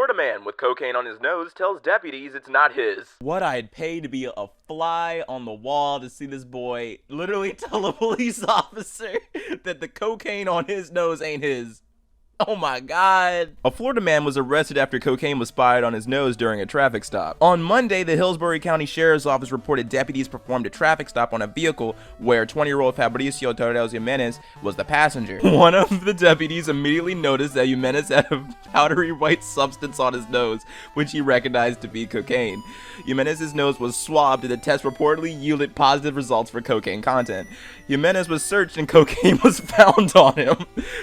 Florida man with cocaine on his nose tells deputies it's not his. What I'd pay to be a fly on the wall to see this boy literally tell a police officer that the cocaine on his nose ain't his. Oh my God. A Florida man was arrested after cocaine was spotted on his nose during a traffic stop. On Monday, the Hillsborough County Sheriff's Office reported deputies performed a traffic stop on a vehicle where 20-year-old Fabricio Torres Jimenez was the passenger. One of the deputies immediately noticed that Jimenez had a powdery white substance on his nose, which he recognized to be cocaine. Jimenez's nose was swabbed and the test reportedly yielded positive results for cocaine content. Jimenez was searched and cocaine was found on him.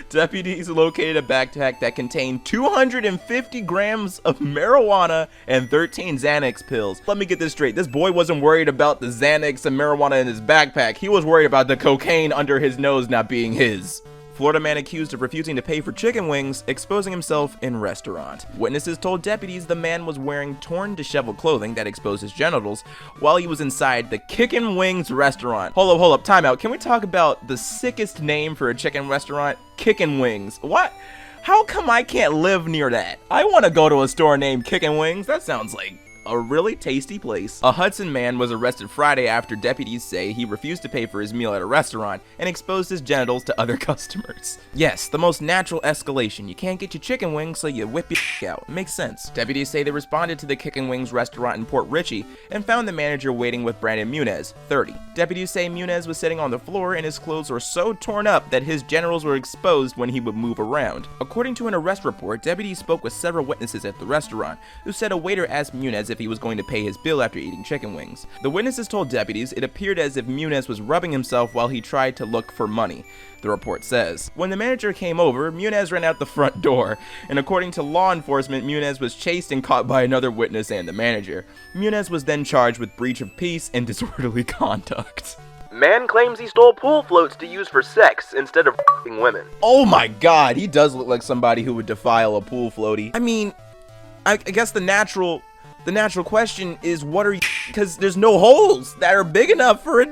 Deputies located a backpack that contained 250 grams of marijuana and 13 Xanax pills. Let me get this straight. This boy wasn't worried about the Xanax and marijuana in his backpack. He was worried about the cocaine under his nose not being his. Florida man accused of refusing to pay for chicken wings, exposing himself in restaurant. Witnesses told deputies the man was wearing torn, disheveled clothing that exposed his genitals while he was inside the Kickin' Wings restaurant. Hold up, time out. Can we talk about the sickest name for a chicken restaurant? Kickin' Wings. What? How come I can't live near that? I want to go to a store named Kickin' Wings. That sounds like a really tasty place. A Hudson man was arrested Friday after deputies say he refused to pay for his meal at a restaurant and exposed his genitals to other customers. Yes, the most natural escalation. You can't get your chicken wings, so you whip your out. Makes sense. Deputies say they responded to the Kickin' Wings restaurant in Port Richey and found the manager waiting with Brandon Muniz, 30. Deputies say Muniz was sitting on the floor and his clothes were so torn up that his genitals were exposed when he would move around. According to an arrest report, deputies spoke with several witnesses at the restaurant who said a waiter asked Muniz if he was going to pay his bill after eating chicken wings. The witnesses told deputies it appeared as if Muniz was rubbing himself while he tried to look for money, the report says. When the manager came over, Muniz ran out the front door, and according to law enforcement, Muniz was chased and caught by another witness and the manager. Muniz was then charged with breach of peace and disorderly conduct. Man claims he stole pool floats to use for sex instead of f***ing women. Oh my God, he does look like somebody who would defile a pool floaty. I mean, I guess the natural question is, what are you, because there's no holes that are big enough for it.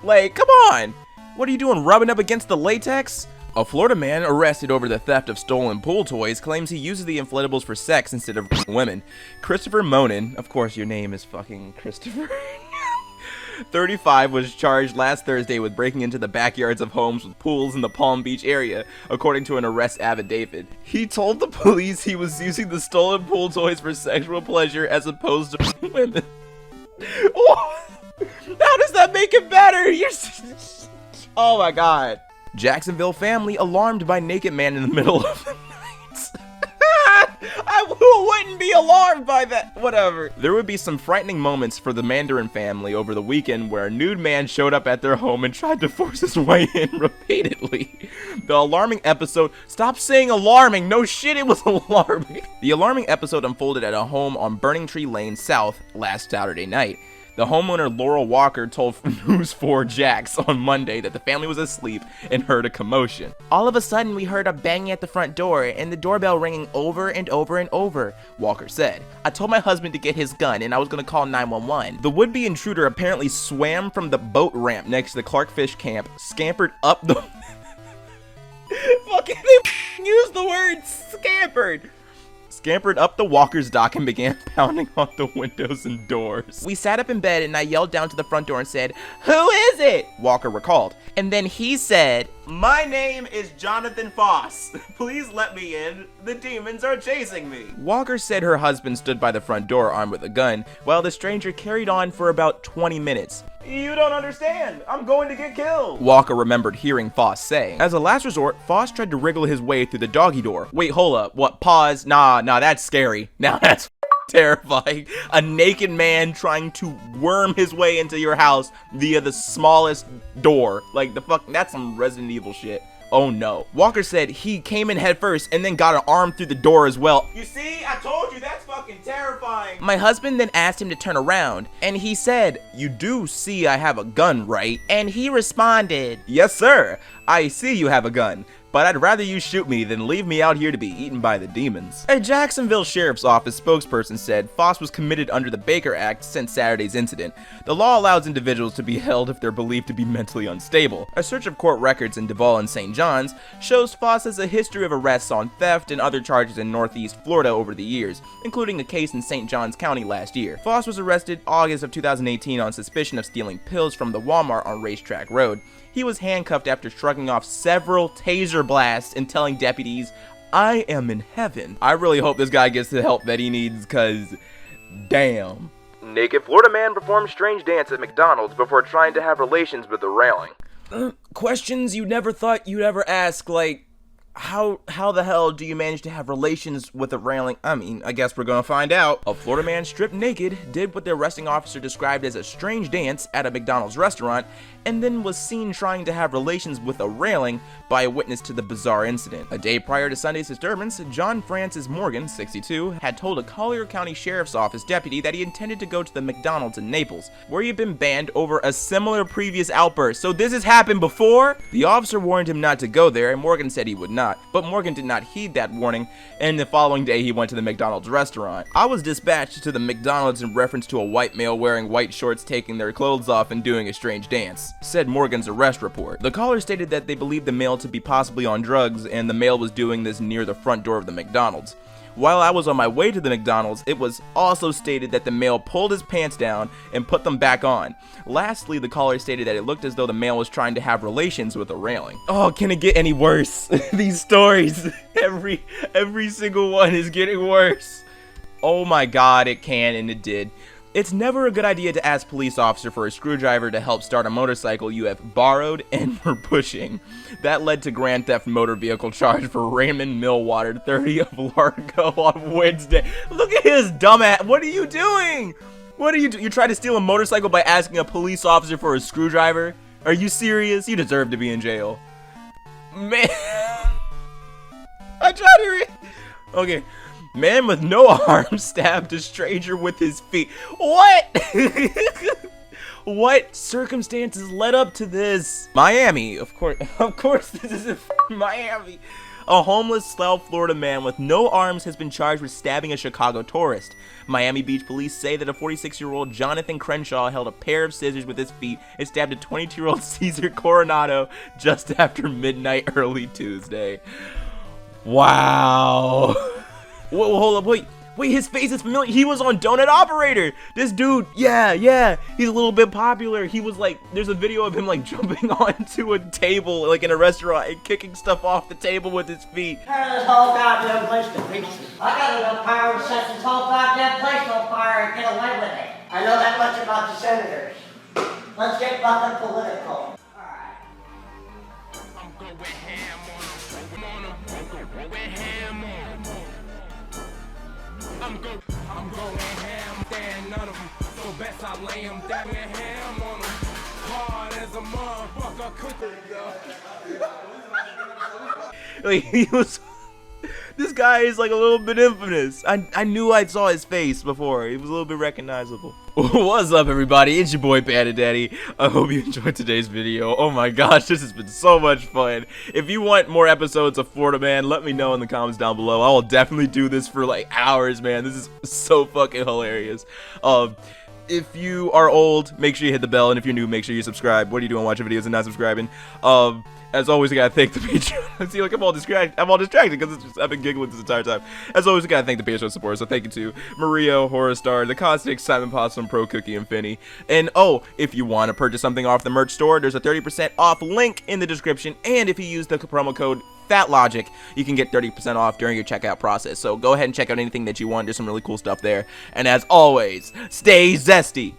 Like, come on. What are you doing, rubbing up against the latex? A Florida man arrested over the theft of stolen pool toys claims he uses the inflatables for sex instead of women. Christopher Monin, of course your name is fucking Christopher, 35, was charged last Thursday with breaking into the backyards of homes with pools in the Palm Beach area, according to an arrest affidavit. He told the police he was using the stolen pool toys for sexual pleasure as opposed to women. How does that make it better? Oh my God. Jacksonville family alarmed by naked man in the middle of the night. Who wouldn't be alarmed by that? Whatever. There would be some frightening moments for the Mandarin family over the weekend where a nude man showed up at their home and tried to force his way in repeatedly. The alarming episode, stop saying alarming, no shit, it was alarming. The alarming episode unfolded at a home on Burning Tree Lane South last Saturday night. The homeowner Laurel Walker told News 4 Jax on Monday that the family was asleep and heard a commotion. All of a sudden, we heard a banging at the front door and the doorbell ringing over and over and over, Walker said. I told my husband to get his gun and I was gonna call 911. The would-be intruder apparently swam from the boat ramp next to the Clark Fish Camp, scampered up the... Fucking they used the word scampered up the Walker's dock and began pounding on the windows and doors. We sat up in bed and I yelled down to the front door and said, "Who is it?" Walker recalled. And then he said, "My name is Jonathan Foss. Please let me in. The demons are chasing me." Walker said her husband stood by the front door armed with a gun, while the stranger carried on for about 20 minutes. "You don't understand. I'm going to get killed," Walker remembered hearing Foss say. As a last resort, Foss tried to wriggle his way through the doggy door. Wait, hold up. What? Pause. Nah, that's scary. Now that's terrifying. A naked man trying to worm his way into your house via the smallest door. Like, that's some Resident Evil shit. Oh no. Walker said he came in head first and then got an arm through the door as well. You see, I told you, that's fucking terrifying. My husband then asked him to turn around and he said, "You do see I have a gun, right?" And he responded, "Yes, sir. I see you have a gun." but I'd rather you shoot me than leave me out here to be eaten by the demons. A Jacksonville Sheriff's Office spokesperson said Foss was committed under the Baker Act since Saturday's incident. The law allows individuals to be held if they're believed to be mentally unstable. A search of court records in Duval and St. John's shows Foss has a history of arrests on theft and other charges in Northeast Florida over the years, including a case in St. Johns County last year. Foss was arrested August of 2018 on suspicion of stealing pills from the Walmart on Racetrack Road. He was handcuffed after shrugging off several taser blasts and telling deputies, "I am in heaven." I really hope this guy gets the help that he needs, cause damn. Naked Florida man performs strange dance at McDonald's before trying to have relations with the railing. Questions you never thought you'd ever ask, like, how the hell do you manage to have relations with a railing? I mean, I guess we're gonna find out. A Florida man stripped naked did what the arresting officer described as a strange dance at a McDonald's restaurant, and then was seen trying to have relations with a railing by a witness to the bizarre incident. A day prior to Sunday's disturbance, John Francis Morgan, 62, had told a Collier County Sheriff's Office deputy that he intended to go to the McDonald's in Naples, where he had been banned over a similar previous outburst. So this has happened before? The officer warned him not to go there, and Morgan said he would not, but Morgan did not heed that warning, and the following day he went to the McDonald's restaurant. I was dispatched to the McDonald's in reference to a white male wearing white shorts taking their clothes off and doing a strange dance, said Morgan's arrest report. The caller stated that they believed the male to be possibly on drugs, and the male was doing this near the front door of the McDonald's. While I was on my way to the McDonald's, it was also stated that the male pulled his pants down and put them back on. Lastly, the caller stated that it looked as though the male was trying to have relations with a railing. Oh, can it get any worse? These stories, every single one is getting worse. Oh my god, it can, and it did. It's never a good idea to ask police officer for a screwdriver to help start a motorcycle you have borrowed and were pushing. That led to grand theft motor vehicle charge for Raymond Millwater, 30 of Largo on Wednesday. Look at his dumbass. What are you doing? What are you doing? You tried to steal a motorcycle by asking a police officer for a screwdriver? Are you serious? You deserve to be in jail. Man. I tried to read. Okay. Man with no arms stabbed a stranger with his feet. What? What circumstances led up to this? Miami, of course this is in Miami. A homeless South Florida man with no arms has been charged with stabbing a Chicago tourist. Miami Beach police say that a 46-year-old Jonathan Crenshaw held a pair of scissors with his feet and stabbed a 22-year-old Cesar Coronado just after midnight early Tuesday. Wow. Whoa, hold up, wait, his face is familiar. He was on Donut Operator. This dude, yeah, he's a little bit popular. He was like, there's a video of him like jumping onto a table like in a restaurant and kicking stuff off the table with his feet. Turn this whole goddamn place to pieces. I got enough power to set this whole goddamn place on fire and get away with it. I know that much about the senators. Let's get fucking political. Alright. I'm going ham on them. I'm going ham on them. I'm going ham, stand none of them. So best I lay them down and ham on them. Hard as a motherfucker cooking. Like, he was. This guy is like a little bit infamous. I knew I saw his face before. He was a little bit recognizable. What's up, everybody? It's your boy Panda Daddy. I hope you enjoyed today's video. Oh my gosh, this has been so much fun. If you want more episodes of Florida Man, let me know in the comments down below. I will definitely do this for like hours, man. This is so fucking hilarious. If you are old, make sure you hit the bell, and if you're new, make sure you subscribe. What are you doing watching videos and not subscribing? As always, I gotta thank the Patreon. See, like I'm all distracted because I've been giggling this entire time. As always, I gotta thank the Patreon supporters. So thank you to Mario, Horror Star, The Caustic, Simon Possum, Pro Cookie, and Finny. And oh, if you want to purchase something off the merch store, there's a 30% off link in the description. And if you use the promo code FATLOGIC, you can get 30% off during your checkout process. So go ahead and check out anything that you want. There's some really cool stuff there. And as always, stay zesty.